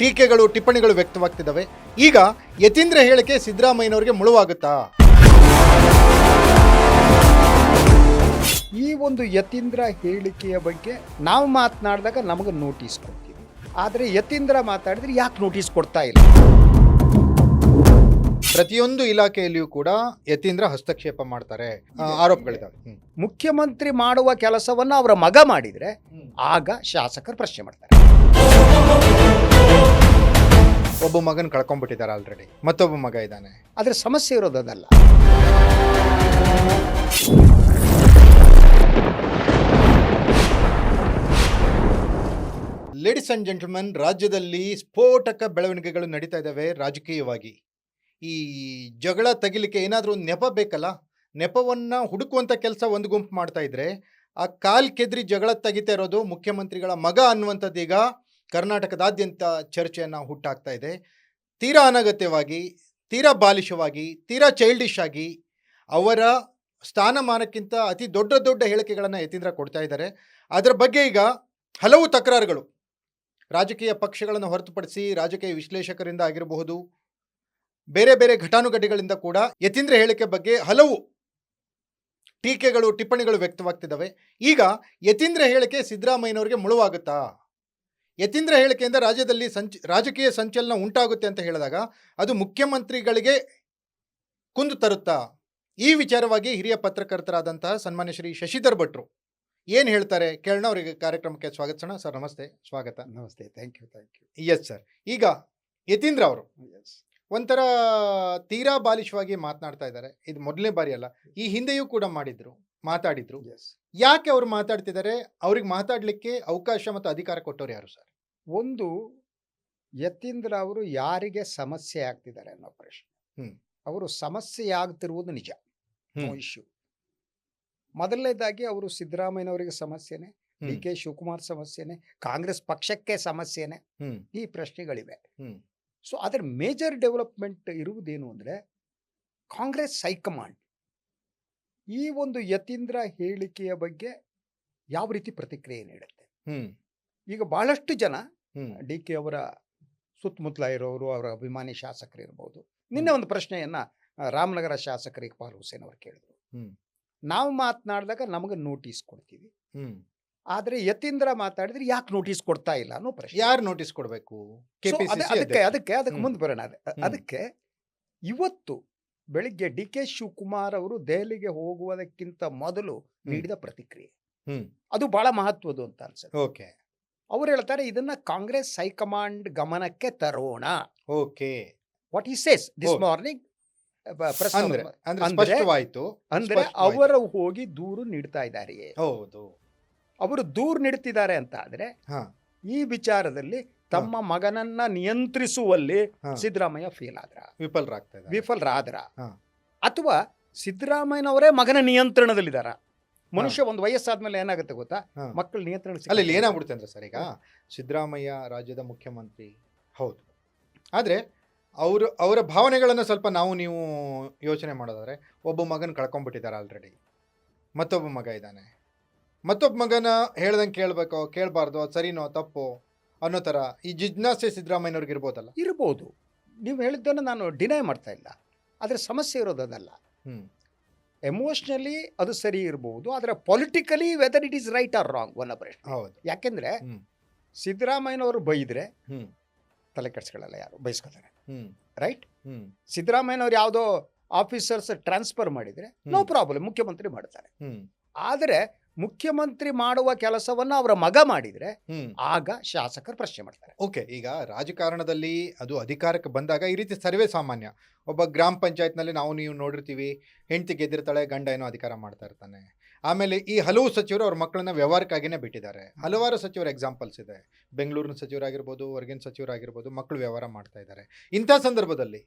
ಟೀಕೆಗಳು ಟಿಪ್ಪಣಿಗಳು ವ್ಯಕ್ತವಾಗ್ತಿದ್ದಾವೆ. ಈಗ ಯತೀಂದ್ರ ಹೇಳಿಕೆ ಸಿದ್ದರಾಮಯ್ಯನವರಿಗೆ ಮುಳುವಾಗುತ್ತಾ? ಈ ಒಂದು ಯತೀಂದ್ರ ಹೇಳಿಕೆಯ ಬಗ್ಗೆ ನಾವು ಮಾತನಾಡಿದಾಗ ನಮಗೆ ನೋಟಿಸ್ ಕೊಡ್ತೀವಿ, ಆದರೆ ಯತೀಂದ್ರ ಮಾತಾಡಿದ್ರೆ ಯಾಕೆ ನೋಟಿಸ್ ಕೊಡ್ತಾ ಇಲ್ಲ? ಪ್ರತಿಯೊಂದು ಇಲಾಖೆಯಲ್ಲಿಯೂ ಕೂಡ ಯತೀಂದ್ರ ಹಸ್ತಕ್ಷೇಪ ಮಾಡ್ತಾರೆ, ಆರೋಪಗಳಿದ್ದಾವೆ. ಮುಖ್ಯಮಂತ್ರಿ ಮಾಡುವ ಕೆಲಸವನ್ನು ಅವರ ಮಗ ಮಾಡಿದರೆ ಆಗ ಶಾಸಕರು ಪ್ರಶ್ನೆ ಮಾಡ್ತಾರೆ. ಒಬ್ಬ ಮಗನ ಕಳ್ಕೊಂಡ್ಬಿಟ್ಟಿದ್ದಾರೆ ಆಲ್ರೆಡಿ, ಮತ್ತೊಬ್ಬ ಮಗ ಇದ್ದಾನೆ. ಆದರೆ ಸಮಸ್ಯೆ ಇರೋದಲ್ಲ. ಲೇಡೀಸ್ ಅಂಡ್ ಜೆಂಟಲ್ಮನ್, ರಾಜ್ಯದಲ್ಲಿ ಸ್ಫೋಟಕ ಬೆಳವಣಿಗೆಗಳು ನಡೀತಾ ಇದ್ದಾವೆ. ರಾಜಕೀಯವಾಗಿ ಈ ಜಗಳ ತಗಿಲಿಕ್ಕೆ ಏನಾದರೂ ಒಂದು ನೆಪ ಬೇಕಲ್ಲ. ನೆಪವನ್ನು ಹುಡುಕುವಂಥ ಕೆಲಸ ಒಂದು ಗುಂಪು ಮಾಡ್ತಾ ಇದ್ರೆ, ಆ ಕಾಲ್ ಕೆದ್ರಿ ಜಗಳ ತೆಗಿತಾ ಇರೋದು ಮುಖ್ಯಮಂತ್ರಿಗಳ ಮಗ ಅನ್ನುವಂಥದ್ದು ಈಗ ಕರ್ನಾಟಕದಾದ್ಯಂತ ಚರ್ಚೆಯನ್ನು ಹುಟ್ಟಾಗ್ತಾ ಇದೆ. ತೀರಾ ಅನಗತ್ಯವಾಗಿ, ತೀರಾ ಬಾಲಿಶವಾಗಿ, ತೀರಾ ಚೈಲ್ಡಿಶ್ ಆಗಿ ಅವರ ಸ್ಥಾನಮಾನಕ್ಕಿಂತ ಅತಿ ದೊಡ್ಡ ದೊಡ್ಡ ಹೇಳಿಕೆಗಳನ್ನು ಯತೀಂದ್ರ ಕೊಡ್ತಾ ಇದ್ದಾರೆ. ಅದರ ಬಗ್ಗೆ ಈಗ ಹಲವು ತಕರಾರುಗಳು ರಾಜಕೀಯ ಪಕ್ಷಗಳನ್ನು ಹೊರತುಪಡಿಸಿ ರಾಜಕೀಯ ವಿಶ್ಲೇಷಕರಿಂದ ಆಗಿರಬಹುದು, ಬೇರೆ ಬೇರೆ ಘಟಾನುಘಟಿಗಳಿಂದ ಕೂಡ ಯತೀಂದ್ರ ಹೇಳಿಕೆ ಬಗ್ಗೆ ಹಲವು ಟೀಕೆಗಳು ಟಿಪ್ಪಣಿಗಳು ವ್ಯಕ್ತವಾಗ್ತಿದ್ದಾವೆ. ಈಗ ಯತೀಂದ್ರ ಹೇಳಿಕೆ ಸಿದ್ದರಾಮಯ್ಯನವರಿಗೆ ಮುಳುವಾಗುತ್ತಾ? ಯತೀಂದ್ರ ಹೇಳಿಕೆಯಿಂದ ರಾಜ್ಯದಲ್ಲಿ ರಾಜಕೀಯ ಸಂಚಲನ ಉಂಟಾಗುತ್ತೆ ಅಂತ ಹೇಳಿದಾಗ ಅದು ಮುಖ್ಯಮಂತ್ರಿಗಳಿಗೆ ಕುಂದು ತರುತ್ತಾ? ಈ ವಿಚಾರವಾಗಿ ಹಿರಿಯ ಪತ್ರಕರ್ತರಾದಂತಹ ಸನ್ಮಾನ್ಯ ಶ್ರೀ ಶಶಿಧರ್ ಭಟ್ರು ಏನು ಹೇಳ್ತಾರೆ ಕೇಳೋಣ. ಅವರಿಗೆ ಕಾರ್ಯಕ್ರಮಕ್ಕೆ ಸ್ವಾಗತಿಸೋಣ. ಸರ್ ನಮಸ್ತೆ, ಸ್ವಾಗತ. ನಮಸ್ತೆ, ಥ್ಯಾಂಕ್ ಯು. ಎಸ್ ಸರ್, ಈಗ ಯತೀಂದ್ರ ಅವರು ಒಂಥರ ತೀರಾ ಬಾಲಿಶವಾಗಿ ಮಾತನಾಡ್ತಾ ಇದ್ದಾರೆ. ಇದು ಮೊದಲನೇ ಬಾರಿ ಅಲ್ಲ, ಈ ಹಿಂದೆಯೂ ಕೂಡ ಮಾತಾಡಿದ್ರು. ಯಾಕೆ ಅವ್ರು ಮಾತಾಡ್ತಿದ್ದಾರೆ? ಅವ್ರಿಗೆ ಮಾತಾಡಲಿಕ್ಕೆ ಅವಕಾಶ ಮತ್ತು ಅಧಿಕಾರ ಕೊಟ್ಟವ್ರು ಯಾರು ಸರ್? ಒಂದು, ಯತೀಂದ್ರ ಅವರು ಯಾರಿಗೆ ಸಮಸ್ಯೆ ಆಗ್ತಿದ್ದಾರೆ ಅನ್ನೋ ಪ್ರಶ್ನೆ. ಅವರು ಸಮಸ್ಯೆ ಆಗ್ತಿರುವುದು ನಿಜ, ನೋ ಇಶ್ಯೂ. ಮೊದಲನೇದಾಗಿ ಅವರು ಸಿದ್ದರಾಮಯ್ಯನವರಿಗೆ ಸಮಸ್ಯೆನೆ, ಡಿ ಕೆ ಶಿವಕುಮಾರ್ ಸಮಸ್ಯೆನೆ, ಕಾಂಗ್ರೆಸ್ ಪಕ್ಷಕ್ಕೆ ಸಮಸ್ಯೆನೆ, ಈ ಪ್ರಶ್ನೆಗಳಿವೆ. ಸೊ ಅದರ ಮೇಜರ್ ಡೆವಲಪ್ಮೆಂಟ್ ಇರುವುದೇನು ಅಂದರೆ ಕಾಂಗ್ರೆಸ್ ಹೈಕಮಾಂಡ್ ಈ ಒಂದು ಯತೀಂದ್ರ ಹೇಳಿಕೆಯ ಬಗ್ಗೆ ಯಾವ ರೀತಿ ಪ್ರತಿಕ್ರಿಯೆ ನೀಡುತ್ತೆ. ಈಗ ಬಹಳಷ್ಟು ಜನ ಡಿ ಕೆ ಅವರ ಸುತ್ತಮುತ್ತಲ ಇರೋರು, ಅವರ ಅಭಿಮಾನಿ ಶಾಸಕರು ಇರ್ಬೋದು. ನಿನ್ನೆ ಒಂದು ಪ್ರಶ್ನೆಯನ್ನ ರಾಮನಗರ ಶಾಸಕರು ಇಕ್ಬಾಲ್ ಹುಸೇನ್ ಅವರು ಕೇಳಿದ್ರು. ನಾವು ಮಾತನಾಡಿದಾಗ ನಮಗೆ ನೋಟಿಸ್ ಕೊಡ್ತೀವಿ, ಆದರೆ ಯತೀಂದ್ರ ಮಾತಾಡಿದ್ರೆ ಯಾಕೆ ನೋಟಿಸ್ ಕೊಡ್ತಾ ಇಲ್ಲ ಅನ್ನೋ ಪ್ರಶ್ನೆ. ಯಾರು ನೋಟಿಸ್ ಕೊಡಬೇಕು? ಅದಕ್ಕೆ ಮುಂದೆ ಬರೋಣ. ಅದಕ್ಕೆ ಇವತ್ತು ಬೆಳಿಗ್ಗೆ ಡಿ ಕೆ ಶಿವಕುಮಾರ್ ಅವರು ದೆಹಲಿಗೆ ಹೋಗುವುದಕ್ಕಿಂತ ಮೊದಲು ನೀಡಿದ ಪ್ರತಿಕ್ರಿಯೆ ಅದು ಬಹಳ ಮಹತ್ವದ್ದು ಅಂತ ಅನ್ಸುತ್ತೆ. ಓಕೆ, ಅವ್ರು ಹೇಳ್ತಾರೆ ಇದನ್ನ ಕಾಂಗ್ರೆಸ್ ಹೈಕಮಾಂಡ್ ಗಮನಕ್ಕೆ ತರೋಣ. Okay, what he says this morning ಅಂದ್ರೆ ಅವರು ಹೋಗಿ ದೂರು ನೀಡ್ತಾ ಇದ್ದಾರೆ. ಹೌದು, ಅವರು ದೂರು ನೀಡ್ತಿದ್ದಾರೆ ಅಂತ ಆದ್ರೆ ಈ ವಿಚಾರದಲ್ಲಿ ತಮ್ಮ ಮಗನನ್ನ ನಿಯಂತ್ರಿಸುವಲ್ಲಿ ಸಿದ್ದರಾಮಯ್ಯ ವಿಫಲರಾದ್ರ ಅಥವಾ ಸಿದ್ದರಾಮಯ್ಯನವರೇ ಮಗನ ನಿಯಂತ್ರಣದಲ್ಲಿದ್ದಾರ? ಮನುಷ್ಯ ಒಂದು ವಯಸ್ಸಾದ್ಮೇಲೆ ಏನಾಗುತ್ತೆ ಗೊತ್ತಾ, ಮಕ್ಕಳ ನಿಯಂತ್ರಣ ಅಲ್ಲಿ ಏನಾಗ್ಬಿಡುತ್ತೆ ಅಂದ್ರೆ ಸರ್, ಈಗ ಸಿದ್ದರಾಮಯ್ಯ ರಾಜ್ಯದ ಮುಖ್ಯಮಂತ್ರಿ ಹೌದು, ಆದ್ರೆ ಅವರ ಭಾವನೆಗಳನ್ನು ಸ್ವಲ್ಪ ನೀವು ಯೋಚನೆ ಮಾಡೋದಾದ್ರೆ, ಒಬ್ಬ ಮಗನ ಕಳ್ಕೊಂಡ್ಬಿಟ್ಟಿದ್ದಾರೆ ಆಲ್ರೆಡಿ, ಮತ್ತೊಬ್ಬ ಮಗ ಇದ್ದಾನೆ. ಮತ್ತೊಬ್ಬ ಮಗನ ಹೇಳ್ದಂಗೆ ಕೇಳಬೇಕೋ ಕೇಳಬಾರ್ದು, ಅದು ಸರಿನೋ ತಪ್ಪೋ ಅನ್ನೋ ಥರ ಈ ಜಿಜ್ಞಾಸೆ ಸಿದ್ದರಾಮಯ್ಯನವ್ರಿಗೆ ಇರ್ಬೋದಲ್ಲ? ಇರ್ಬೋದು, ನೀವು ಹೇಳಿದ್ದನ್ನು ನಾನು ಡಿನೈ ಮಾಡ್ತಾ ಇಲ್ಲ. ಆದರೆ ಸಮಸ್ಯೆ ಇರೋದಲ್ಲ. ಎಮೋಷ್ನಲಿ ಅದು ಸರಿ ಇರ್ಬೋದು, ಆದರೆ politically whether it is right or wrong one ಪ್ರಶ್ನೆ. ಹೌದು, ಯಾಕೆಂದ್ರೆ ಸಿದ್ದರಾಮಯ್ಯನವರು ಬೈದ್ರೆ ತಲೆ ಕೆಡಿಸ್ಕೊಳ್ಳಲ್ಲ, ಯಾರು ಬೈಸ್ಕೊತಾರೆ, ರೈಟ್? ಸಿದ್ದರಾಮಯ್ಯನವ್ರು ಯಾವುದೋ ಆಫೀಸರ್ಸ್ ಟ್ರಾನ್ಸ್ಫರ್ ಮಾಡಿದ್ರೆ ನೋ ಪ್ರಾಬ್ಲಮ್, ಮುಖ್ಯಮಂತ್ರಿ ಮಾಡ್ತಾರೆ. ಆದರೆ ಮುಖ್ಯಮಂತ್ರಿ ಮಾಡುವ ಕೆಲಸವನ್ನು ಅವರ ಮಗ ಮಾಡಿದ್ರೆ ಆಗ ಶಾಸಕರು ಪ್ರಶ್ನೆ ಮಾಡ್ತಾರೆ. ಓಕೆ, ಈಗ ರಾಜಕಾರಣದಲ್ಲಿ ಅದು ಅಧಿಕಾರಕ್ಕೆ ಬಂದಾಗ ಈ ರೀತಿ ಸರ್ವೇ ಸಾಮಾನ್ಯ. ಒಬ್ಬ ಗ್ರಾಮ ಪಂಚಾಯತ್ನಲ್ಲಿ ನೀವು ನೋಡಿರ್ತೀವಿ, ಹೆಂಡತಿ ಗೆದ್ದಿರ್ತಾಳೆ, ಗಂಡ ಏನೋ ಅಧಿಕಾರ ಮಾಡ್ತಾ ಇರ್ತಾನೆ. ಆಮೇಲೆ ಈ ಹಲವು ಸಚಿವರು ಅವ್ರ ಮಕ್ಕಳನ್ನ ವ್ಯವಹಾರಕ್ಕಾಗಿಯೇ ಬಿಟ್ಟಿದ್ದಾರೆ. ಹಲವಾರು ಸಚಿವರ ಎಕ್ಸಾಂಪಲ್ಸ್ ಇದೆ. ಬೆಂಗಳೂರಿನ ಸಚಿವರಾಗಿರ್ಬೋದು, ಹೊರಗಿನ ಸಚಿವರಾಗಿರ್ಬೋದು, ಮಕ್ಕಳು ವ್ಯವಹಾರ ಮಾಡ್ತಾ ಇದ್ದಾರೆ. ಇಂಥ ಸಂದರ್ಭದಲ್ಲಿ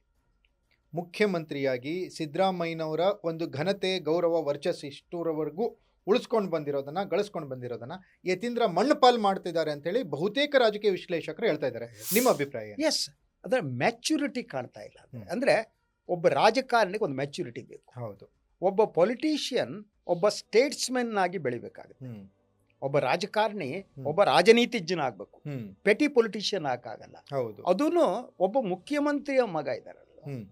ಮುಖ್ಯಮಂತ್ರಿಯಾಗಿ ಸಿದ್ದರಾಮಯ್ಯನವರ ಒಂದು ಘನತೆ, ಗೌರವ, ವರ್ಚಸ್ಸು ಇಷ್ಟರವರೆಗೂ ಗಳಿಸ್ಕೊಂಡು ಬಂದಿರೋದನ್ನ ಯತೀಂದ್ರ ಮಣ್ಣು ಪಾಲ್ ಮಾಡ್ತಿದ್ದಾರೆ ಅಂತೇಳಿ ಬಹುತೇಕ ರಾಜಕೀಯ ವಿಶ್ಲೇಷಕರು ಹೇಳ್ತಾ ಇದ್ದಾರೆ. ನಿಮ್ಮ ಅಭಿಪ್ರಾಯ? ಎಸ್, ಅದರ ಮ್ಯಾಚುರಿಟಿ ಕಾಣ್ತಾ ಇಲ್ಲ. ಅಂದ್ರೆ ಒಬ್ಬ ರಾಜಕಾರಣಿಗೆ ಒಂದು ಮ್ಯಾಚುರಿಟಿ ಬೇಕು. ಹೌದು, ಒಬ್ಬ ಪೊಲಿಟಿಷಿಯನ್ ಒಬ್ಬ ಸ್ಟೇಟ್ಸ್ಮನ್ ಆಗಿ ಬೆಳಿಬೇಕಾಗುತ್ತೆ. ಒಬ್ಬ ರಾಜಕಾರಣಿ ಹ್ಮ್. ಒಬ್ಬ ರಾಜನೀತಿಜ್ಞನ ಆಗ್ಬೇಕು, ಹ್ಮ್ ಪೆಟಿ ಪೊಲಿಟಿಷಿಯನ್ ಆಗಲ್ಲ. ಹೌದು ಅದೂ ಒಬ್ಬ ಮುಖ್ಯಮಂತ್ರಿಯ ಮಗ ಇದ್ದಾರಲ್ಲ, ಹ್ಮ್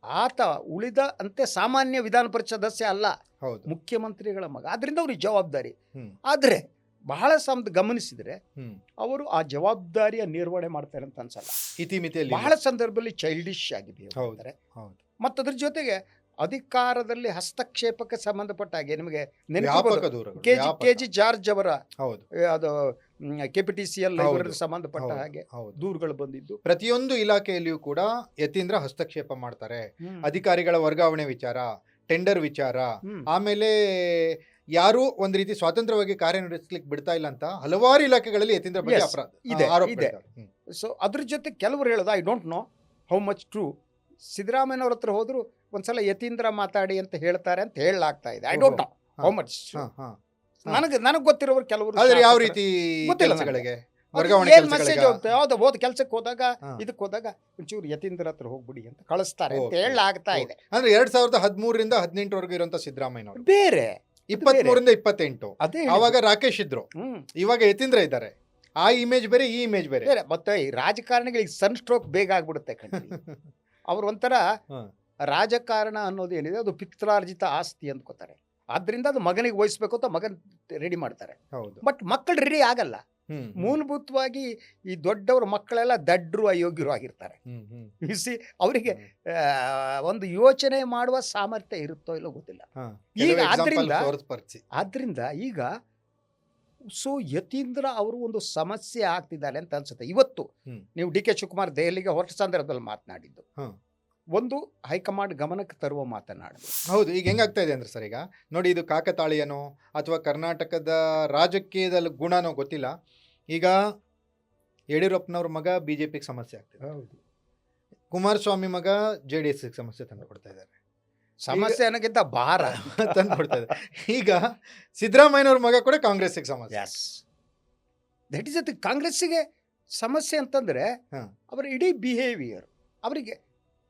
ಆತ ಉಳಿದ ಅಂತೆ ಸಾಮಾನ್ಯ ವಿಧಾನ ಪರಿಷತ್ ಸದಸ್ಯ ಅಲ್ಲ, ಹೌದು ಮುಖ್ಯಮಂತ್ರಿಗಳ ಮಗ. ಆದ್ರಿಂದ ಅವ್ರಿಗೆ ಜವಾಬ್ದಾರಿ. ಹ್ಮ್ ಆದರೆ ಬಹಳ ಗಮನಿಸಿದ್ರೆ ಹ್ಮ್ ಅವರು ಆ ಜವಾಬ್ದಾರಿಯ ನಿರ್ವಹಣೆ ಮಾಡ್ತಾರೆ ಅಂತ ಅನ್ಸಲ್ಲ. ಇತಿಮಿತಿಯಲ್ಲಿ ಬಹಳ ಸಂದರ್ಭದಲ್ಲಿ ಚೈಲ್ಡಿಶ್ ಆಗಿ behave ಹೌದು. ಮಾಡ್ತಾರೆ. ಹೌದು ಮತ್ತು ಅದ್ರ ಜೊತೆಗೆ ಅಧಿಕಾರದಲ್ಲಿ ಹಸ್ತಕ್ಷೇಪಕ್ಕೆ ಸಂಬಂಧಪಟ್ಟ ಹಾಗೆ ನಿಮಗೆ ವ್ಯಾಪಕ ದೂರಗಳು ವ್ಯಾಪಕ. ಕೆ ಜಿ ಜಾರ್ಜ್ ಅವರ ಹೌದು ಅದು KPTCL ಹೌದು. ಇವರಿಗೆ ಸಂಬಂಧಪಟ್ಟ ಹೌದು. ಹಾಗೆ ಹೌದು ದೂರುಗಳು ಬಂದಿದ್ದು. ಪ್ರತಿಯೊಂದು ಇಲಾಖೆಯಲ್ಲಿಯೂ ಕೂಡ ಯತೀಂದ್ರ ಹಸ್ತಕ್ಷೇಪ ಮಾಡ್ತಾರೆ. ಅಧಿಕಾರಿಗಳ ವರ್ಗಾವಣೆ ವಿಚಾರ, ಟೆಂಡರ್ ವಿಚಾರ, ಆಮೇಲೆ ಯಾರು ಒಂದ್ ರೀತಿ ಸ್ವಾತಂತ್ರ್ಯವಾಗಿ ಕಾರ್ಯನಿರ್ವಹಿಸ್ಲಿಕ್ಕೆ ಬಿಡ್ತಾ ಇಲ್ಲ ಅಂತ ಹಲವಾರು ಇಲಾಖೆಗಳಲ್ಲಿ ಯತೀಂದ್ರ ಬಗ್ಗೆ Yes, ಅಪರಾಧ ಇದೆ, ಆರೋಪಗಳಿದ್ದಾವೆ. ಸೊ ಅದ್ರ ಜೊತೆ ಕೆಲವರು ಹೇಳೋದು I don't know how much true. ಸಿದ್ದರಾಮಯ್ಯನವ್ರ ಹತ್ರ ಹೋದ್ರು ಒಂದ್ಸಲ ಯತೀಂದ್ರ ಮಾತಾಡಿ ಅಂತ ಹೇಳ್ತಾರೆ ಅಂತ ಹೇಳಲಾಗ್ತಾ ಇದೆ. I don't know how much. ಹಾ, ಹಾ. ನನಗೆ ಗೊತ್ತಿರೋರು ಕೆಲವರು ಆದ್ರೆ ಯಾವ ಶಾಸಕರು- ರೀತಿ ಗೊತ್ತಿಲ್ಲ ಕೆಲಸಗಳಿಗೆ ಅದು ವರ್ಗಾವಣೆ ಏನ್ ಮೆಸೇಜ್ ಕೆಲಸಗಳಿಗೆ ಹೋಗ್ತದೆ, ಯಾವ್ದು ಹೋದ ಕೆಲ್ಸಕ್ಕೆ ಹೋದಾಗ ಹಾ. ಇದಕ್ಕೆ ಹೋದಾಗ ಒಂಚೂರು ಯತೀಂದ್ರ ಹತ್ರ ಹೋಗ್ಬಿಡಿ ಅಂತ ಕಳಿಸ್ತಾರೆ ಅಂತ Okay. ಹೇಳಲಾಗ್ತಾ ಇದೆ. ಅಂದ್ರೆ 2013ರಿಂದ 18 ಇರುವಂತ ಸಿದ್ದರಾಮಯ್ಯನವರು, ಬೇರೆ 23ರಿಂದ 28 ಅದೇ ಆವಾಗ ರಾಕೇಶ್ ಇದ್ರು, ಇವಾಗ ಯತೀಂದ್ರ ಇದ್ದಾರೆ. ಆ ಇಮೇಜ್ ಬೇರೆ, ಈ ಇಮೇಜ್ ಬೇರೆ. ಬೇರೆ. ಮತ್ತೆ ಈ ರಾಜಕಾರಣಿಗಳಿಗೆ ಸನ್ ಸ್ಟ್ರೋಕ್ ಬೇಗ ಆಗ್ಬಿಡುತ್ತೆ ಕಣ್ರಿ. ಅವ್ರು ಒಂಥರ ಹಾ. ರಾಜಕಾರಣ ಅನ್ನೋದು ಏನಿದೆ ಅದು ಪಿತ್ರಾರ್ಜಿತ ಆಸ್ತಿ ಅಂದ್ಕೋತಾರೆ. ಆದ್ರಿಂದ ಅದು ಮಗನಿಗೆ ವಹಿಸ್ಬೇಕು ಅಂತ ಮಗನ್ ರೆಡಿ ಮಾಡ್ತಾರೆ. ಹೌದು ಬಟ್ ಮಕ್ಕಳು ರೆಡಿ ಆಗಲ್ಲ. ಹ್ಮ್, ಹ್ಮ್, ಮೂಲಭೂತವಾಗಿ ಈ ದೊಡ್ಡವರು ಮಕ್ಕಳೆಲ್ಲ ದಡ್ರು ಅಯೋಗ್ಯರು ಆಗಿರ್ತಾರೆ. ಹ್ಮ್, ಹ್ಮ್, ಬಿಸಿ ಅವರಿಗೆ ಹ್ಮ್. ಒಂದು ಯೋಚನೆ ಮಾಡುವ ಸಾಮರ್ಥ್ಯ ಇರುತ್ತೋ ಇಲ್ಲೋ ಗೊತ್ತಿಲ್ಲ. ಹಾ. ಈಗ ಕೆಲವು example ಆದ್ರಿಂದ ತೋರಿಸ್ಪರ್ಚಿ. ಆದ್ರಿಂದ ಈಗ ಸೊ ಯತೀಂದ್ರ ಅವರು ಒಂದು ಸಮಸ್ಯೆ ಆಗ್ತಿದ್ದಾರೆ ಅಂತ ಅನ್ಸುತ್ತೆ. ಇವತ್ತು ಹ್ಮ್. ನೀವು DK ಶಿವಕುಮಾರ್ ದೆಹಲಿಗೆ ಹೊರಟ ಸಂದರ್ಭದಲ್ಲಿ ಮಾತನಾಡಿದ್ದು ಹಾ. ಒಂದು ಹೈಕಮಾಂಡ್ ಗಮನಕ್ಕೆ ತರುವ ಮಾತನಾಡಿದ್ರು. ಹೌದು, ಈಗ ಹೆಂಗಾಗ್ತಾ ಇದೆ ಅಂದ್ರೆ ಸರ್, ಈಗ ನೋಡಿ, ಇದು ಕಾಕತಾಳೀಯನೋ ಅಥವಾ ಕರ್ನಾಟಕದ ರಾಜಕೀಯದ ಗುಣನೋ ಗೊತ್ತಿಲ್ಲ. ಈಗ ಯಡಿಯೂರಪ್ಪನವ್ರ ಮಗ ಬಿಜೆಪಿಗೆ ಸಮಸ್ಯೆ ಆಗ್ತಿದೆ, ಕುಮಾರಸ್ವಾಮಿ ಮಗ JDS ಸಮಸ್ಯೆ ತಂದು ಕೊಡ್ತಾ ಇದ್ದಾರೆ, ಸಮಸ್ಯೆ ಅನ್ನೋಕ್ಕಿಂತ ಭಾರ ತಂದು ಕೊಡ್ತಾ ಇದ್ದಾರೆ. ಈಗ ಸಿದ್ದರಾಮಯ್ಯನವ್ರ ಮಗ ಕೂಡ ಕಾಂಗ್ರೆಸ್ಗೆ ಸಮಸ್ಯೆ. ದಟ್ ಇಸ್ ಅತ್ ಕಾಂಗ್ರೆಸ್ಸಿಗೆ ಸಮಸ್ಯೆ ಅಂತಂದ್ರೆ ಹಾ. ಅವರ ಇಡೀ ಬಿಹೇವಿಯರ್, ಅವರಿಗೆ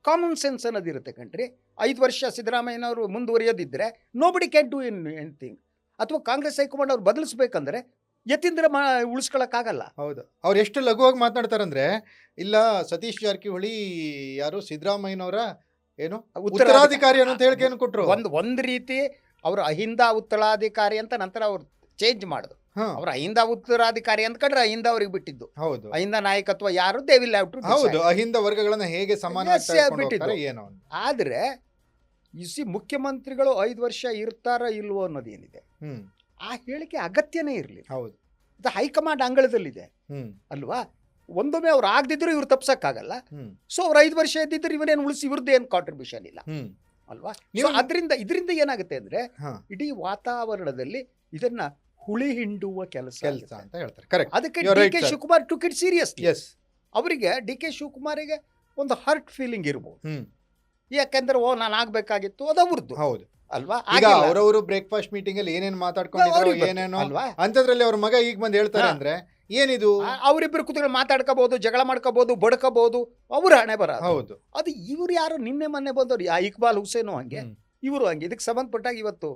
ಕಾಮನ್ ಸೆನ್ಸ್ ಅನ್ನೋದಿರುತ್ತೆ ಕಣ್ರಿ. 5 ವರ್ಷ ಸಿದ್ದರಾಮಯ್ಯನವರು ಮುಂದುವರಿಯೋದಿದ್ರೆ ನೋಬಡಿ ಕ್ಯಾನ್ ಡೂ ಎನಿಥಿಂಗ್. ಅಥವಾ ಕಾಂಗ್ರೆಸ್ ಹೈಕಮಾಂಡ್ ಅವ್ರು ಬದಲಿಸ್ಬೇಕಂದ್ರೆ ಯತೀಂದ್ರ ಉಳಿಸ್ಕೊಳಕ್ಕಾಗಲ್ಲ. ಹೌದು, ಅವ್ರು ಎಷ್ಟು ಲಘುವಾಗಿ ಮಾತನಾಡ್ತಾರಂದ್ರೆ, ಇಲ್ಲ ಸತೀಶ್ ಜಾರಕಿಹೊಳಿ ಯಾರು ಸಿದ್ದರಾಮಯ್ಯನವರ ಏನು ಉತ್ತರಾಧಿಕಾರಿ ಅನ್ನೋ ಹೇಳಿಕೆಯನ್ನು ಕೊಟ್ರು. ಒಂದು ರೀತಿ ಅವರು ಅಹಿಂದ ಉತ್ತರಾಧಿಕಾರಿ ಅಂತ ನಂತರ ಅವ್ರು ಚೇಂಜ್ ಮಾಡಿದ್ರು. ಹಾ. ಅವ್ರ ಅಹಿಂದ ಉತ್ತರಾಧಿಕಾರಿ ಅಂದ್ಕೊಂಡ್ರೆ ಅಹಿಂದ ಅವ್ರಿಗೆ ಬಿಟ್ಟಿದ್ದು. ಹೌದು ಅಹಿಂದ ನಾಯಕತ್ವ ಯಾರು ದೇ ವಿಲ್ ಹ್ಯಾವ್ ಟು ಹೌದು, ಅಹಿಂದ ವರ್ಗಗಳನ್ನ ಹೇಗೆ ಸಮಾನ Yes, ಬಿಟ್ಟಿದ್ದು. ಏನೋ ಅಂತ. ಆದ್ರೆ ಮುಖ್ಯಮಂತ್ರಿಗಳು 5 ವರ್ಷ ಇರ್ತಾರ ಇಲ್ವೋ ಅನ್ನೋದೇನಿದೆ, ಹ್ಮ್ ಆ ಹೇಳಿಕೆ ಅಗತ್ಯನೇ ಇರಲಿ. ಹೌದು ಇದು ಹೈಕಮಾಂಡ್ ಅಂಗಳದಲ್ಲಿದೆ ಹ್ಮ್ ಅಲ್ವಾ. ಒಂದೊಮ್ಮೆ ಅವ್ರು ಆಗದಿದ್ರು ಇವ್ರು ತಪ್ಸಕ್ಕಾಗಲ್ಲ. ಹ್ಮ್ ಸೊ ಅವ್ರು 5 ವರ್ಷ ಇದ್ದಿದ್ರು ಇವನೇನು ಉಳಿಸಿ ಇವ್ರದ್ದು ಏನು ಕಾಂಟ್ರಿಬ್ಯೂಷನ್ ಇಲ್ಲ ಹ್ಮ್ ಅಲ್ವಾ. ನೀವು- ಇದರಿಂದ ಏನಾಗುತ್ತೆ ಅಂದ್ರೆ ಹಾ. ಇಡೀ ವಾತಾವರಣದಲ್ಲಿ ಇದನ್ನ ಹುಳಿ ಹಿಂಡುವ ಕೆಲಸ ಕೆಲಸ ಅಂತ ಹೇಳ್ತಾರೆ. ಕರೆಕ್ಟ್. ಅದಕ್ಕೆ You're right, DK sir. Shivakumar took it seriously. Yes. ಅವರಿಗೆ DK ಶಿವಕುಮಾರಿಗೆ ಒಂದು ಹರ್ಟ್ ಫೀಲಿಂಗ್ ಇರ್ಬೋದು. ಹ್ಮ್ ಯಾಕಂದ್ರೆ ನಾನು ಆಗ್ಬೇಕಾಗಿತ್ತು ಅದು ಅವ್ರದ್ದು ಹೌದು. ಅಲ್ವಾ. ಈಗ ಆಗಿಲ್ಲ. ಅವರವರು ಬ್ರೇಕ್ಫಾಸ್ಟ್ ಮೀಟಿಂಗ್ ಅಲ್ಲಿ ಏನೇನ್ ಮಾತಾಡ್ಕೊಂಡಿದ್ರು ಅವ್ರಿಗೆ ಗೊತ್ತು, ಏನೇನೋ ಅಲ್ವಾ. ಅಂತದ್ರಲ್ಲಿ ಅವ್ರ ಮಗ ಈಗ ಬಂದ್ ಹೇಳ್ತಾರೆ ಹಾ. ಅಂದ್ರೆ ಏನಿದು. ಅವರಿಬ್ಬರು ಕೂತ್ಕೊಂಡು ಮಾತಾಡ್ಕೋಬಹುದು, ಜಗಳ ಮಾಡ್ಕೋಬಹುದು, ಬಡ್ಕೋಬಹುದು, ಅವ್ರ ಹಣೆ ಬರ. ಹೌದು. ಅದು ಇವ್ರು ಯಾರು ನಿನ್ನೆ ಮೊನ್ನೆ ಬಂದವ್ರು, ಇಕ್ಬಾಲ್ ಹುಸೇನು ಹಂಗೆ, ಹ್ಮ್. ಇವರು ಹಂಗೆ. ಇದಕ್ಕೆ ಸಂಬಂಧಪಟ್ಟಾಗ ಇವತ್ತು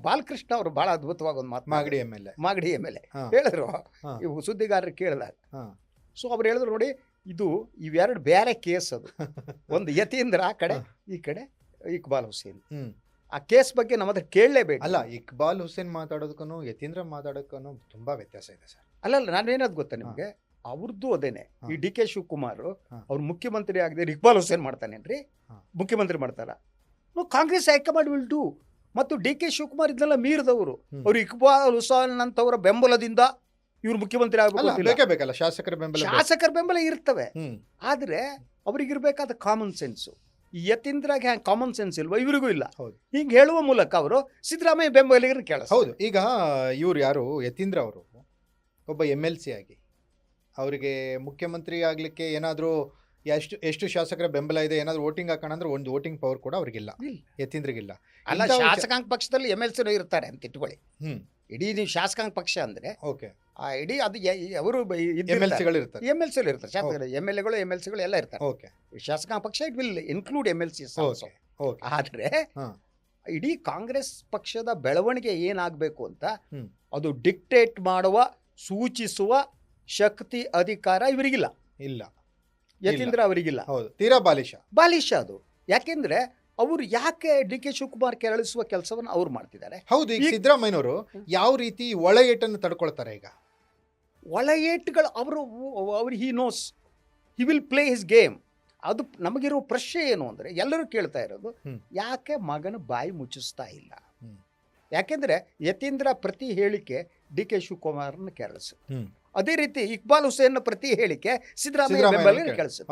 ಬಾಲಕೃಷ್ಣ ಅವರು ಬಹಳ ಅದ್ಭುತವಾಗಿ ಒಂದು ಮಾತು ಮಾಗಡಿ MLA ಮಾಗಡಿ ಮೇಲೆ ಹಾ. ಹೇಳಿದ್ರು. ಹಾ. ಇವು ಸುದ್ದಿಗಾರರು ಕೇಳಿದಾಗ ಹಾ. ಸೊ ಅವ್ರು ಹೇಳಿದ್ರು, ನೋಡಿ ಇದು ಇವೆರಡು ಬೇರೆ ಕೇಸ್. ಅದು ಒಂದು ಯತೀಂದ್ರ ಆ ಕಡೆ, ಈ ಕಡೆ ಇಕ್ಬಾಲ್ ಹುಸೇನ್. ಹ್ಮ್ ಆ ಕೇಸ್ ಬಗ್ಗೆ ನಮ್ಮ ಹತ್ರ ಕೇಳಲೇಬೇಕು. ಅಲ್ಲ, ಇಕ್ಬಾಲ್ ಹುಸೇನ್ ಮಾತಾಡೋದಕ್ಕೂ ಯತೀಂದ್ರ ಮಾತಾಡೋದಕ್ಕೂ ತುಂಬಾ ವ್ಯತ್ಯಾಸ ಇದೆ ಸರ್. ಅಲ್ಲಲ್ಲ, ನಾನೇನದು ಗೊತ್ತಾ ನಿಮ್ಗೆ, ಅವ್ರದ್ದು ಅದೇನೆ. ಹಾ. ಈ DK ಶಿವಕುಮಾರ್ ಹಾ. ಅವ್ರು ಮುಖ್ಯಮಂತ್ರಿ ಆಗದೆ ಇಕ್ಬಾಲ್ ಹುಸೇನ್ ಮಾಡ್ತಾನೇನ್ರಿ, ಹಾ. ಮುಖ್ಯಮಂತ್ರಿ ಮಾಡ್ತಾರ. Congress high command will do. ಮತ್ತು DK ಶಿವಕುಮಾರ್ ಇದನ್ನೆಲ್ಲ ಮೀರಿದವರು. ಹ್ಮ್. ಅವರು ಇಕ್ಬಾಲ್ ಹುಸೇನ್ ಅಂತವರ ಬೆಂಬಲದಿಂದ ಇವ್ರು ಮುಖ್ಯಮಂತ್ರಿ ಅಲ್ಲ, ಆಗಬೇಕು. ಬೇಕೇ ಬೇಕಲ್ಲ ಶಾಸಕರ ಬೆಂಬಲ ಬೇಕು. ಶಾಸಕರ ಬೆಂಬಲ ಇರ್ತವೆ, ಹ್ಮ್ ಆದ್ರೆ ಅವ್ರಿಗಿರ್ಬೇಕಾದ ಕಾಮನ್ ಸೆನ್ಸು. ಈ ಯತೀಂದ್ರಾಗೆ ಹ್ಯಾಂಗೆ ಕಾಮನ್ ಸೆನ್ಸ್ ಇಲ್ವಾ, ಇವರಿಗೂ ಇಲ್ಲ. ಹೌದು. ಹಿಂಗೆ ಹೇಳುವ ಮೂಲಕ ಅವರು ಸಿದ್ದರಾಮಯ್ಯ ಬೆಂಬಲಿಗರನ್ನ ಕೇಳ. ಹೌದು. ಈಗ ಇವ್ರು ಯಾರು ಯತೀಂದ್ರ ಅವರು ಒಬ್ಬ MLC ಆಗಿ ಅವರಿಗೆ ಮುಖ್ಯಮಂತ್ರಿ ಆಗ್ಲಿಕ್ಕೆ ಏನಾದ್ರೂ ಎಷ್ಟು ಶಾಸಕರ ಬೆಂಬಲ ಇದೆ, ಏನಾದ್ರು ವೋಟಿಂಗ್ ಹಾಕೋಣ ಅಂದ್ರೆ ಒಂದು ವೋಟಿಂಗ್ ಪವರ್ ಕೂಡ ಅವ್ರಿಗಿಲ್ಲ, ಇಲ್ಲ. ಯತೀಂದ್ರಿಗಿಲ್ಲ. ಅಲ್ಲ, ಶಾಸಕಾಂಗ ಪಕ್ಷದಲ್ಲಿ MLC ಇರ್ತಾರೆ ಅಂತ ಇಟ್ಕೊಳ್ಳಿ. ಹ್ಮ್ ಇಡೀ ನೀವು ಶಾಸಕಾಂಗ ಪಕ್ಷ ಅಂದ್ರೆ ಓಕೆ, ಆ ಇಡೀ ಅದು ಅವರು MLCಗಳು ಇರ್ತಾರೆ. MLC ಇರ್ತಾರೆ, ಶಾಸಕರು MLAಗಳು MLCಗಳು ಎಲ್ಲ ಇರ್ತಾರೆ. ಓಕೆ ಶಾಸಕಾಂಗ ಪಕ್ಷ it will include MLC. Okay okay. ಆದ್ರೆ ಹಾ. ಇಡೀ ಕಾಂಗ್ರೆಸ್ ಪಕ್ಷದ ಬೆಳವಣಿಗೆ ಏನಾಗಬೇಕು ಅಂತ ಹ್ಮ್. ಅದು ಡಿಕ್ಟೇಟ್ ಮಾಡುವ, ಸೂಚಿಸುವ ಶಕ್ತಿ, ಅಧಿಕಾರ ಇವರಿಗಿಲ್ಲ. ಇಲ್ಲ. ಯತೀಂದ್ರ ಅವರಿಗಿಲ್ಲ. ಹೌದು, ತೀರಾ ಬಾಲಿಶ. ಬಾಲಿಶ ಅದು. ಯಾಕೆಂದ್ರೆ ಅವರು ಯಾಕೆ ಡಿ ಕೆ ಶಿವಕುಮಾರ್ ಕೆರಳಿಸುವ ಕೆಲಸವನ್ನು ಅವ್ರು ಮಾಡ್ತಿದ್ದಾರೆ. ಹೌದು, ಈಗ ಈಗ- ಸಿದ್ದರಾಮಯ್ಯನವರು ಯಾವ ರೀತಿ ಒಳ ಏಟನ್ನು ತಡ್ಕೊಳ್ತಾರೆ ಈಗ? ಒಳ ಏಟುಗಳು ಅವರು he knows, he will play his game. ಅದು ನಮಗಿರೋ ಪ್ರಶ್ನೆ ಏನು ಅಂದರೆ, ಎಲ್ಲರೂ ಕೇಳ್ತಾ ಇರೋದು ಯಾಕೆ ಮಗನ ಬಾಯಿ ಮುಚ್ಚಿಸ್ತಾ ಇಲ್ಲ. ಯಾಕೆಂದರೆ ಯತೀಂದ್ರ ಪ್ರತಿ ಹೇಳಿಕೆ ಡಿ ಕೆ ಶಿವಕುಮಾರ್ನ ಕೆರಳಿಸುತ್ತೆ. ಅದೇ ರೀತಿ ಇಕ್ಬಾಲ್ ಹುಸೇನ್ ಪ್ರತಿ ಹೇಳಿಕೆ ಸಿದ್ದರಾಮಯ್ಯ ಬೆಂಬಲ ಕೆಳಿಸುತ್ತೆ.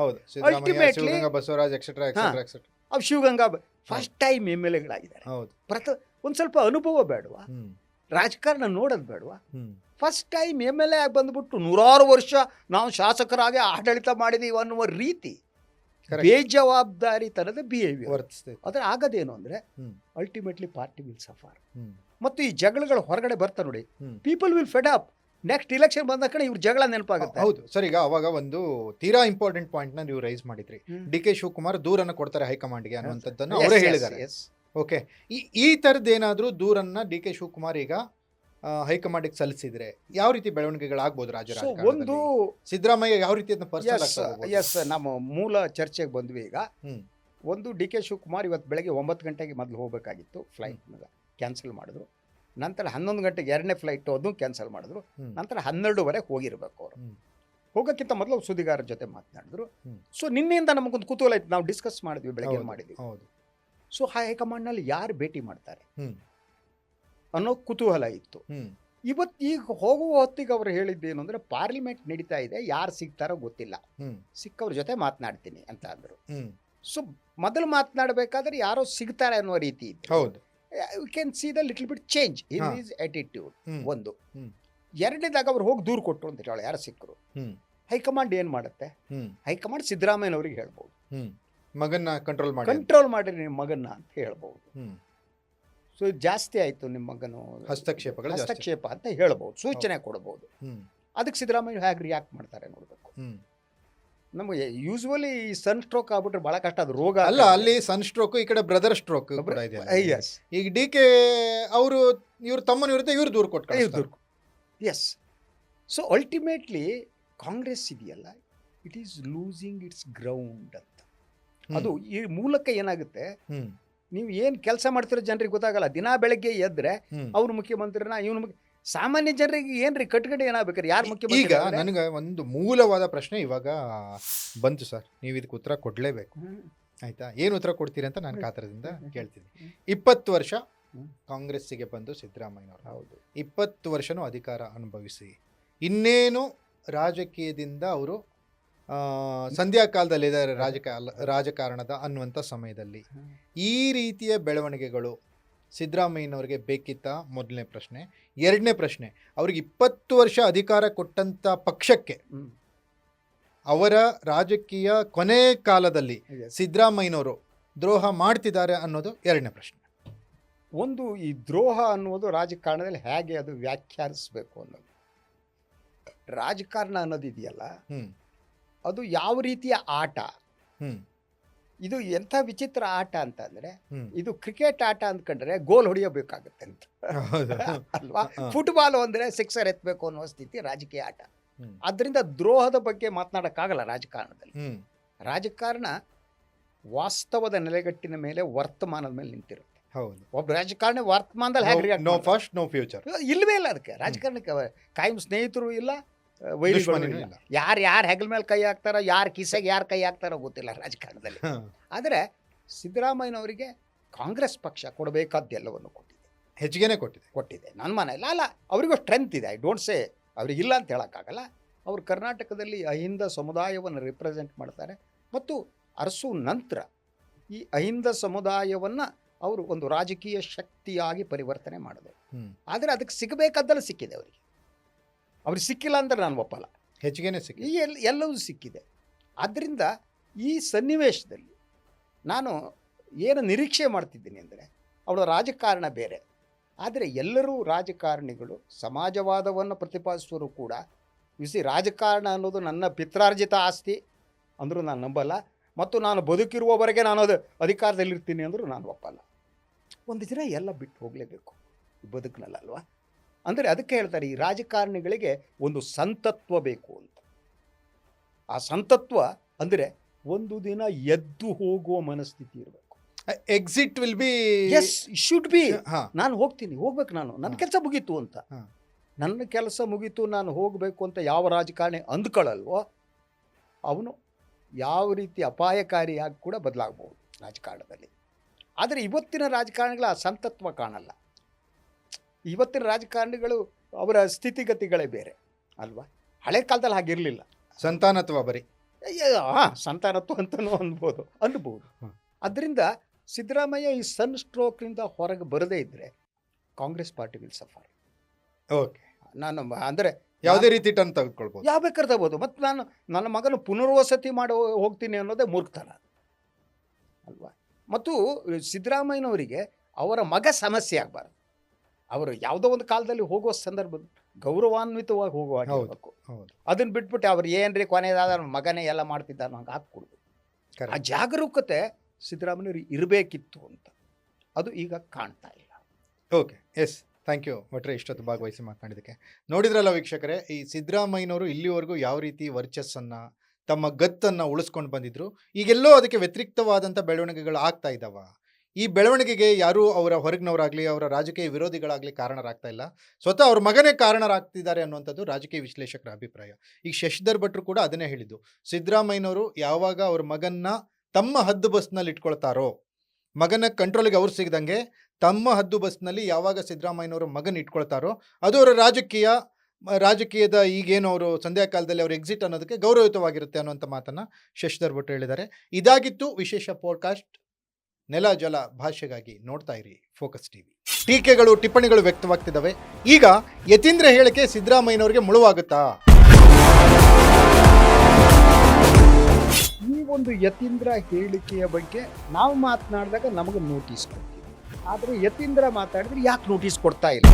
Ultimately- Basavaraj etcetera etcetera etcetera. ಅವು Shivaganga first time M L ಎಗಳಾಗಿದ್ದಾರೆ. ಹೌದು. ಒಂದು ಸ್ವಲ್ಪ ಅನುಭವ ಬೇಡವಾ, ರಾಜಕಾರಣ ನೋಡೋದು ಬೇಡವಾ? First time M L A ಆಗಿ ಬಂದ್ಬಿಟ್ಟು 100 ವರ್ಷ ನಾವು ಶಾಸಕರಾಗಿ ಆಡಳಿತ ಮಾಡಿದೀವಿ ಅನ್ನುವ ರೀತಿ ಬೇಜವಾಬ್ದಾರಿತನದ ಬಿಹೇವಿಯರ್ ವರ್ತಿಸ್ತೈತೆ. ಆದರೆ ಆಗೋದೇನು ಅಂದರೆ ಅಲ್ಟಿಮೇಟ್ಲಿ ಪಾರ್ಟಿ ವಿಲ್ ಸಫರ್. ಮತ್ತು ಈ ಜಗಳಗಳು ಹೊರಗಡೆ ಬರ್ತಾ ನೋಡಿ, people will Fed up. Next election ಬಂದ ಕಡೆ ಇವ್ರ ಜಗಳ ನೆನಪಾಗುತ್ತೆ. ಹೌದು ಸರ್, ಈಗ ಅವಾಗ ಒಂದು ತೀರಾ ಇಂಪಾರ್ಟೆಂಟ್ ಪಾಯಿಂಟ್ ನ ನೀವು ರೈಸ್ ಮಾಡಿದ್ರಿ. ಡಿ ಕೆ ಶಿವಕುಮಾರ್ ದೂರನ್ನ ಕೊಡ್ತಾರೆ ಹೈಕಮಾಂಡ್ಗೆ ಅನ್ನುವಂಥದ್ದನ್ನು ಅವರೇ ಹೇಳಿದ್ದಾರೆ. ಓಕೆ, ಈ ತರದ್ ಏನಾದ್ರೂ ದೂರನ್ನ ಡಿ ಕೆ ಶಿವಕುಮಾರ್ ಈಗ ಹೈಕಮಾಂಡ್ಗೆ ಸಲ್ಲಿಸಿದ್ರೆ ಯಾವ ರೀತಿ ಬೆಳವಣಿಗೆಗಳಾಗ್ಬೋದು ರಾಜ್ಯ ಒಂದು ಸಿದ್ದರಾಮಯ್ಯ ಯಾವ ರೀತಿ ಎಸ್ ನಮ್ಮ ಮೂಲ ಚರ್ಚೆಗೆ ಬಂದ್ವಿ. ಈಗ ಒಂದು ಡಿ ಕೆ ಶಿವಕುಮಾರ್ ಇವತ್ತು ಬೆಳಗ್ಗೆ 9 ಗಂಟೆಗೆ ಮೊದಲು ಹೋಗಬೇಕಾಗಿತ್ತು, ಫ್ಲೈಟ್ ಕ್ಯಾನ್ಸಲ್ ಮಾಡಿದ್ರು. ನಂತರ 11 ಗಂಟೆಗೆ ಎರಡನೇ ಫ್ಲೈಟ್ ಅದನ್ನು ಕ್ಯಾನ್ಸಲ್ ಮಾಡಿದ್ರು. ನಂತರ 12ವರೆಗೆ ಹೋಗಿರ್ಬೇಕು ಅವರು. ಹೋಗೋಕ್ಕಿಂತ ಮೊದಲು ಸುದ್ದಿಗಾರರ ಜೊತೆ ಮಾತನಾಡಿದ್ರು. ಸೊ ನಿನ್ನೆಯಿಂದ ನಮಗೊಂದು ಕುತೂಹಲ ಇತ್ತು, ನಾವು ಡಿಸ್ಕಸ್ ಮಾಡಿದ್ವಿ, ಬೆಳಗ್ಗೆ ಮಾಡಿದ್ವಿ. ಸೊ ಹೈಕಮಾಂಡ್ನಲ್ಲಿ ಯಾರು ಭೇಟಿ ಮಾಡ್ತಾರೆ ಅನ್ನೋ ಕುತೂಹಲ ಇತ್ತು. ಈಗ ಹೋಗುವ ಹೊತ್ತಿಗೆ ಅವರು ಹೇಳಿದ್ದೇನು ಅಂದರೆ, ಪಾರ್ಲಿಮೆಂಟ್ ನಡೀತಾ ಇದೆ, ಯಾರು ಸಿಗ್ತಾರೋ ಗೊತ್ತಿಲ್ಲ, ಸಿಕ್ಕವ್ರ ಜೊತೆ ಮಾತನಾಡ್ತೀನಿ ಅಂತ ಅಂದರು. ಸೊ ಮೊದಲು ಮಾತನಾಡಬೇಕಾದ್ರೆ ಯಾರೋ ಸಿಗ್ತಾರೆ ಅನ್ನುವ ರೀತಿ ಇತ್ತು. ಹೌದು, you can see the little bit change in his attitude. ಒಂದು ಎರಡನೇದಾಗ ಅವ್ರು ಹೋಗಿ ದೂರು ಕೊಟ್ಟರು ಅಂತ ಹೇಳಿ ಯಾರು ಸಿಕ್ಕರು. ಹೈಕಮಾಂಡ್ ಏನು ಮಾಡುತ್ತೆ? ಹೈಕಮಾಂಡ್ ಸಿದ್ದರಾಮಯ್ಯನವ್ರಿಗೆ ಹೇಳ್ಬೋದು, ಮಗನ್ನ ಕಂಟ್ರೋಲ್ ಮಾಡಿ ನಿಮ್ಮ ಮಗನ್ನ ಅಂತ ಹೇಳ್ಬೋದು. ಸೊ ಜಾಸ್ತಿ ಆಯಿತು ನಿಮ್ಮ ಮಗನು ಹಸ್ತಕ್ಷೇಪ ಅಂತ ಹೇಳ್ಬೋದು, ಸೂಚನೆ ಕೊಡ್ಬೋದು. ಅದಕ್ಕೆ ಸಿದ್ದರಾಮಯ್ಯ ಹೇಗೆ ರಿಯಾಕ್ಟ್ ಮಾಡ್ತಾರೆ ನೋಡಬೇಕು. ನಮಗೆ ಯೂಶುವಲಿ ಸನ್ ಸ್ಟ್ರೋಕ್ ಆಗ್ಬಿಟ್ರೆ ಬಹಳ ಕಷ್ಟ. ಅದು ರೋಗ ಅಲ್ಲ, ಅಲ್ಲಿ ಸನ್ ಸ್ಟ್ರೋಕ್, ಈ ಕಡೆ ಬ್ರದರ್ ಸ್ಟ್ರೋಕ್ ಕೂಡ ಇದೆ. ಈಗ ಡಿ ಕೆ ಅವರು ಇವ್ರ ತಮ್ಮನ ವಿರುದ್ಧ ಇವ್ರು ದೂರು ಕೊಟ್ಟು ಎಸ್. ಸೊ ಅಲ್ಟಿಮೇಟ್ಲಿ ಕಾಂಗ್ರೆಸ್ ಇದೆಯಲ್ಲ, it is losing it's ground ಅಂತ. ಅದು ಈ ಮೂಲಕ ಏನಾಗುತ್ತೆ, ನೀವು ಏನು ಕೆಲಸ ಮಾಡ್ತಿರೋ ಜನರಿಗೆ ಗೊತ್ತಾಗಲ್ಲ. ದಿನಾ ಬೆಳಗ್ಗೆ ಎದ್ರೆ ಅವ್ರು ಮುಖ್ಯಮಂತ್ರಿನ ಇವನು ಸಾಮಾನ್ಯ ಜನರಿಗೆ ಏನ್ರಿ ಕಟ್ಕಡೆ ಏನಾಗ್ಬೇಕಾರೆ ಯಾರು ಮುಖ್ಯಮಂತ್ರಿ? ಈಗ ನನಗೆ ಒಂದು ಮೂಲವಾದ ಪ್ರಶ್ನೆ ಇವಾಗ ಬಂತು ಸರ್, ನೀವು ಇದಕ್ಕೆ ಉತ್ತರ ಕೊಡ್ಲೇಬೇಕು. ಆಯ್ತಾ? ಏನು ಉತ್ತರ ಕೊಡ್ತೀರಿ ಅಂತ ನಾನು ಕಾತರದಿಂದ ಕೇಳ್ತೀನಿ. 20 ವರ್ಷ ಕಾಂಗ್ರೆಸ್ಸಿಗೆ ಬಂದು ಸಿದ್ದರಾಮಯ್ಯನವರು, ಹೌದು 20 ವರ್ಷನೂ ಅಧಿಕಾರ ಅನುಭವಿಸಿ, ಇನ್ನೇನು ರಾಜಕೀಯದಿಂದ ಅವರು ಸಂಧ್ಯಾ ಕಾಲದಲ್ಲಿ ಇದ್ದಾರೆ ರಾಜಕಾರಣದ ಅನ್ನುವಂಥ ಸಮಯದಲ್ಲಿ ಈ ರೀತಿಯ ಬೆಳವಣಿಗೆಗಳು ಸಿದ್ದರಾಮಯ್ಯನವರಿಗೆ ಬೇಕಿತ್ತಾ? ಮೊದಲನೇ ಪ್ರಶ್ನೆ. ಎರಡನೇ ಪ್ರಶ್ನೆ, ಅವ್ರಿಗೆ 20 ವರ್ಷ ಅಧಿಕಾರ ಕೊಟ್ಟಂಥ ಪಕ್ಷಕ್ಕೆ ಅವರ ರಾಜಕೀಯ ಕೊನೆ ಕಾಲದಲ್ಲಿ ಸಿದ್ದರಾಮಯ್ಯನವರು ದ್ರೋಹ ಮಾಡ್ತಿದ್ದಾರೆ ಅನ್ನೋದು ಎರಡನೇ ಪ್ರಶ್ನೆ. ಒಂದು ಈ ದ್ರೋಹ ಅನ್ನೋದು ರಾಜಕಾರಣದಲ್ಲಿ ಹೇಗೆ ಅದು ವ್ಯಾಖ್ಯಾನಿಸಬೇಕು ಅನ್ನೋದು. ರಾಜಕಾರಣ ಅನ್ನೋದಿದೆಯಲ್ಲ, ಅದು ಯಾವ ರೀತಿಯ ಆಟ. ಇದು ಎಂಥ ವಿಚಿತ್ರ ಆಟ ಅಂತ ಅಂದರೆ, ಇದು ಕ್ರಿಕೆಟ್ ಆಟ ಅಂದ್ಕೊಂಡ್ರೆ ಗೋಲ್ ಹೊಡೆಯಬೇಕಾಗುತ್ತೆ ಅಂತ ಅಲ್ವಾ? ಫುಟ್ಬಾಲ್ ಅಂದರೆ ಸಿಕ್ಸರ್ ಎತ್ತಬೇಕು ಅನ್ನೋ ಸ್ಥಿತಿ ರಾಜಕೀಯ ಆಟ. ಅದರಿಂದ ದ್ರೋಹದ ಬಗ್ಗೆ ಮಾತನಾಡೋಕ್ಕಾಗಲ್ಲ ರಾಜಕಾರಣದಲ್ಲಿ. ರಾಜಕಾರಣ ವಾಸ್ತವದ ನೆಲೆಗಟ್ಟಿನ ಮೇಲೆ, ವರ್ತಮಾನದ ಮೇಲೆ ನಿಂತಿರುತ್ತೆ. ಹೌದು, ಒಬ್ಬ ರಾಜಕಾರಣಿ ವರ್ತಮಾನದಲ್ಲಿ ಹೇಗೆ ನೋ ಫಾಸ್ಟ್ ನೋ ಫ್ಯೂಚರ್ ಇಲ್ಲವೇ ಇಲ್ಲ. ಅದಕ್ಕೆ ರಾಜಕಾರಣಕ್ಕೆ ಕಾಯಂ ಸ್ನೇಹಿತರು ಇಲ್ಲ, ವೈರಿಗಳು ಇಲ್ಲ. ಯಾರು ಹೆಗಲ ಮೇಲೆ ಕೈ ಹಾಕ್ತಾರೋ, ಯಾರು ಕಿಸೆಗೆ ಯಾರು ಕೈ ಹಾಕ್ತಾರೋ ಗೊತ್ತಿಲ್ಲ ರಾಜಕಾರಣದಲ್ಲಿ. ಆದರೆ ಸಿದ್ದರಾಮಯ್ಯನವರಿಗೆ ಕಾಂಗ್ರೆಸ್ ಪಕ್ಷ ಕೊಡಬೇಕಾದ್ದೆಲ್ಲವನ್ನು ಕೊಟ್ಟಿದೆ, ಹೆಚ್ಚಿಗೆನೇ ಕೊಟ್ಟಿದೆ. ನನ್ನ ಮನೆ ಇಲ್ಲ ಅಲ್ಲ, ಅವರಿಗೂ ಸ್ಟ್ರೆಂತ್ ಇದೆ. ಐ ಡೋಂಟ್ ಸೇ ಅವರಿಗಿಲ್ಲ ಅಂತ ಹೇಳೋಕ್ಕಾಗಲ್ಲ. ಅವರು ಕರ್ನಾಟಕದಲ್ಲಿ ಅಹಿಂದ ಸಮುದಾಯವನ್ನು ರಿಪ್ರೆಸೆಂಟ್ ಮಾಡ್ತಾರೆ. ಮತ್ತು ಅರಸು ನಂತರ ಈ ಅಹಿಂದ ಸಮುದಾಯವನ್ನು ಅವರು ಒಂದು ರಾಜಕೀಯ ಶಕ್ತಿಯಾಗಿ ಪರಿವರ್ತನೆ ಮಾಡಿದ್ರು. ಆದರೆ ಅದಕ್ಕೆ ಸಿಗಬೇಕಾದ್ದೆಲ್ಲ ಸಿಕ್ಕಿದೆ ಅವರಿಗೆ. ಅವ್ರಿಗೆ ಸಿಕ್ಕಿಲ್ಲ ಅಂದರೆ ನಾನು ಒಪ್ಪಲ್ಲ, ಹೆಚ್ಚಿಗೆನೇ ಸಿಕ್ಕಿ ಎಲ್ಲವೂ ಸಿಕ್ಕಿದೆ. ಆದ್ದರಿಂದ ಈ ಸನ್ನಿವೇಶದಲ್ಲಿ ನಾನು ಏನು ನಿರೀಕ್ಷೆ ಮಾಡ್ತಿದ್ದೀನಿ ಅಂದರೆ, ಅವಳ ರಾಜಕಾರಣ ಬೇರೆ. ಆದರೆ ಎಲ್ಲರೂ ರಾಜಕಾರಣಿಗಳು ಸಮಾಜವಾದವನ್ನು ಪ್ರತಿಪಾದಿಸುವರು ಕೂಡ ರಾಜಕಾರಣ ಅನ್ನೋದು ನನ್ನ ಪಿತ್ರಾರ್ಜಿತ ಆಸ್ತಿ ಅಂದರೂ ನಾನು ನಂಬಲ್ಲ. ಮತ್ತು ನಾನು ಬದುಕಿರುವವರೆಗೆ ನಾನು ಅದು ಅಧಿಕಾರದಲ್ಲಿರ್ತೀನಿ ಅಂದರೂ ನಾನು ಒಪ್ಪಲ್ಲ. ಒಂದು ದಿನ ಎಲ್ಲ ಬಿಟ್ಟು ಹೋಗಲೇಬೇಕು ಬದುಕಿನಲ್ಲಲ್ವಾ. ಅಂದರೆ ಅದಕ್ಕೆ ಹೇಳ್ತಾರೆ ಈ ರಾಜಕಾರಣಿಗಳಿಗೆ ಒಂದು ಸಂತತ್ವ ಬೇಕು ಅಂತ. ಆ ಸಂತತ್ವ ಅಂದರೆ ಒಂದು ದಿನ ಎದ್ದು ಹೋಗುವ ಮನಸ್ಥಿತಿ ಇರಬೇಕು. Exit will be as should be. ಹಾ ನಾನು ಹೋಗ್ತೀನಿ, ಹೋಗ್ಬೇಕು, ನನ್ನ ಕೆಲಸ ಮುಗೀತು ಅಂತ. ಹಾ. ನನ್ನ ಕೆಲಸ ಮುಗೀತು, ನಾನು ಹೋಗಬೇಕು ಅಂತ ಯಾವ ರಾಜಕಾರಣಿ ಅಂದ್ಕೊಳ್ಳಲ್ವೋ ಅವನು ಯಾವ ರೀತಿ ಅಪಾಯಕಾರಿಯಾಗಿ ಕೂಡ ಬದಲಾಗಬಹುದು ರಾಜಕಾರಣದಲ್ಲಿ. ಆದರೆ ಇವತ್ತಿನ ರಾಜಕಾರಣಿಗಳ ಆ ಸಂತತ್ವ ಕಾಣಲ್ಲ. ಇವತ್ತಿನ ರಾಜಕಾರಣಿಗಳು ಅವರ ಸ್ಥಿತಿಗತಿಗಳೇ ಬೇರೆ ಅಲ್ವಾ. ಹಳೆ ಕಾಲದಲ್ಲಿ ಹಾಗಿರಲಿಲ್ಲ. ಸಂತಾನತ್ವ ಬರೀ ಸಂತಾನತ್ವ ಅಂತಲೂ ಅನ್ಬೋದು. ಅದರಿಂದ ಸಿದ್ದರಾಮಯ್ಯ ಈ ಸನ್ ಸ್ಟ್ರೋಕ್ನಿಂದ ಹೊರಗೆ ಬರದೇ ಇದ್ದರೆ Congress party will suffer. Okay, ನಾನು ಅಂದರೆ ಯಾವುದೇ ರೀತಿ ಟರ್ನ್ ತೆಗೆದುಕೊಳ್ಬೋದು, ಯಾವ ಬೇಕಾದ್ರೆ ತಗೋಬೋದು. ಮತ್ತು ನಾನು ನನ್ನ ಮಗನ ಪುನರ್ವಸತಿ ಮಾಡಿ ಹೋಗ್ತೀನಿ ಅನ್ನೋದೇ ಮೂರ್ಖತನ ಅಲ್ವಾ. ಮತ್ತು ಸಿದ್ದರಾಮಯ್ಯನವರಿಗೆ ಅವರ ಮಗ ಸಮಸ್ಯೆ ಆಗಬಾರ್ದು. ಅವರು ಯಾವುದೋ ಒಂದು ಕಾಲದಲ್ಲಿ ಹೋಗುವ ಸಂದರ್ಭ ಗೌರವಾನ್ವಿತವಾಗಿ ಹೋಗುವಾಗಿರಬೇಕು. ಅದನ್ನು ಬಿಟ್ಬಿಟ್ಟು ಅವ್ರು ಏನ್ರಿ ಕೊನೆಯದಾದ ಮಗನೇ ಎಲ್ಲ ಮಾಡ್ತಿದ್ದಾರೋ ಹಂಗೆ ಹಾಕ್ಕೊಡ್ದು. ಆ ಜಾಗರೂಕತೆ ಸಿದ್ದರಾಮಯ್ಯವ್ರಿಗೆ ಇರಬೇಕಿತ್ತು ಅಂತ, ಅದು ಈಗ ಕಾಣ್ತಾ ಇಲ್ಲ. ಓಕೆ, ಎಸ್, ಥ್ಯಾಂಕ್ ಯು ಭಟ್ರೆ ಇಷ್ಟೊತ್ತು ಭಾಗವಹಿಸಿ ಮಾತನಾಡಿದ್ದಕ್ಕೆ. ನೋಡಿದ್ರಲ್ಲ ವೀಕ್ಷಕರೇ, ಈ ಸಿದ್ದರಾಮಯ್ಯನವರು ಇಲ್ಲಿವರೆಗೂ ಯಾವ ರೀತಿ ವರ್ಚಸ್ಸನ್ನು ತಮ್ಮ ಗತ್ತನ್ನು ಉಳಿಸ್ಕೊಂಡು ಬಂದಿದ್ರು, ಈಗೆಲ್ಲೋ ಅದಕ್ಕೆ ವ್ಯತಿರಿಕ್ತವಾದಂಥ ಬೆಳವಣಿಗೆಗಳು ಆಗ್ತಾ ಇದ್ದಾವ. ಈ ಬೆಳವಣಿಗೆಗೆ ಯಾರೂ ಅವರ ಹೊರಗಿನವರಾಗಲಿ ಅವರ ರಾಜಕೀಯ ವಿರೋಧಿಗಳಾಗಲಿ ಕಾರಣರಾಗ್ತಾ ಇಲ್ಲ, ಸ್ವತಃ ಅವ್ರ ಮಗನೇ ಕಾರಣರಾಗ್ತಿದ್ದಾರೆ ಅನ್ನುವಂಥದ್ದು ರಾಜಕೀಯ ವಿಶ್ಲೇಷಕರ ಅಭಿಪ್ರಾಯ. ಈಗ ಶಶಿಧರ್ ಭಟ್ರು ಕೂಡ ಅದನ್ನೇ ಹೇಳಿದ್ದು, ಸಿದ್ದರಾಮಯ್ಯನವರು ಯಾವಾಗ ಅವ್ರ ಮಗನ್ನ ತಮ್ಮ ಹದ್ದು ಬಸ್ನಲ್ಲಿ ಇಟ್ಕೊಳ್ತಾರೋ, ಮಗನ ಕಂಟ್ರೋಲಿಗೆ ಅವ್ರು ಸಿಗದಂಗೆ ತಮ್ಮ ಹದ್ದು ಬಸ್ನಲ್ಲಿ ಯಾವಾಗ ಸಿದ್ದರಾಮಯ್ಯನವರು ಮಗನ ಇಟ್ಕೊಳ್ತಾರೋ ಅದು ಅವರ ರಾಜಕೀಯದ ಈಗೇನು ಅವರು ಸಂಧ್ಯಾ ಕಾಲದಲ್ಲಿ ಅವ್ರ ಎಕ್ಸಿಟ್ ಅನ್ನೋದಕ್ಕೆ ಗೌರವಯುತವಾಗಿರುತ್ತೆ ಅನ್ನುವಂಥ ಮಾತನ್ನು ಶಶಿಧರ್ ಭಟ್ರು ಹೇಳಿದ್ದಾರೆ. ಇದಾಗಿತ್ತು ವಿಶೇಷ ಪಾಡ್ಕಾಸ್ಟ್. ನೆಲ ಜಲ ಭಾಷೆಗಾಗಿ ನೋಡ್ತಾ ಇರಿ ಫೋಕಸ್ ಟಿವಿ. ಟೀಕೆಗಳು ಟಿಪ್ಪಣಿಗಳು ವ್ಯಕ್ತವಾಗ್ತಿದ್ದಾವೆ. ಈಗ ಯತೀಂದ್ರ ಹೇಳಿಕೆ ಸಿದ್ದರಾಮಯ್ಯನವರಿಗೆ ಮುಳುವಾಗುತ್ತಾ? ಈ ಒಂದು ಯತೀಂದ್ರ ಹೇಳಿಕೆಯ ಬಗ್ಗೆ ನಾವು ಮಾತನಾಡಿದಾಗ ನಮಗೆ ನೋಟಿಸ್ ಕೊಡ್ತೀವಿ, ಆದರೆ ಯತೀಂದ್ರ ಮಾತಾಡಿದ್ರೆ ಯಾಕೆ ನೋಟಿಸ್ ಕೊಡ್ತಾ ಇಲ್ಲ?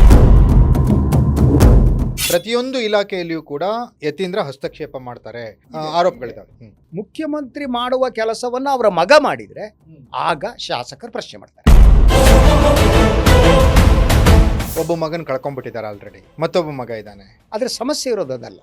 ಪ್ರತಿಯೊಂದು ಇಲಾಖೆಯಲ್ಲಿಯೂ ಕೂಡ ಯತೀಂದ್ರ ಹಸ್ತಕ್ಷೇಪ ಮಾಡ್ತಾರೆ, ಆರೋಪಗಳಿದ್ದಾವೆ. ಮುಖ್ಯಮಂತ್ರಿ ಮಾಡುವ ಕೆಲಸವನ್ನು ಅವರ ಮಗ ಮಾಡಿದರೆ ಆಗ ಶಾಸಕರು ಪ್ರಶ್ನೆ ಮಾಡ್ತಾರೆ. ಒಬ್ಬ ಮಗನ ಕಳ್ಕೊಂಡ್ಬಿಟ್ಟಿದ್ದಾರೆ ಆಲ್ರೆಡಿ, ಮತ್ತೊಬ್ಬ ಮಗ ಇದ್ದಾನೆ. ಆದರೆ ಸಮಸ್ಯೆ ಇರೋದಲ್ಲ.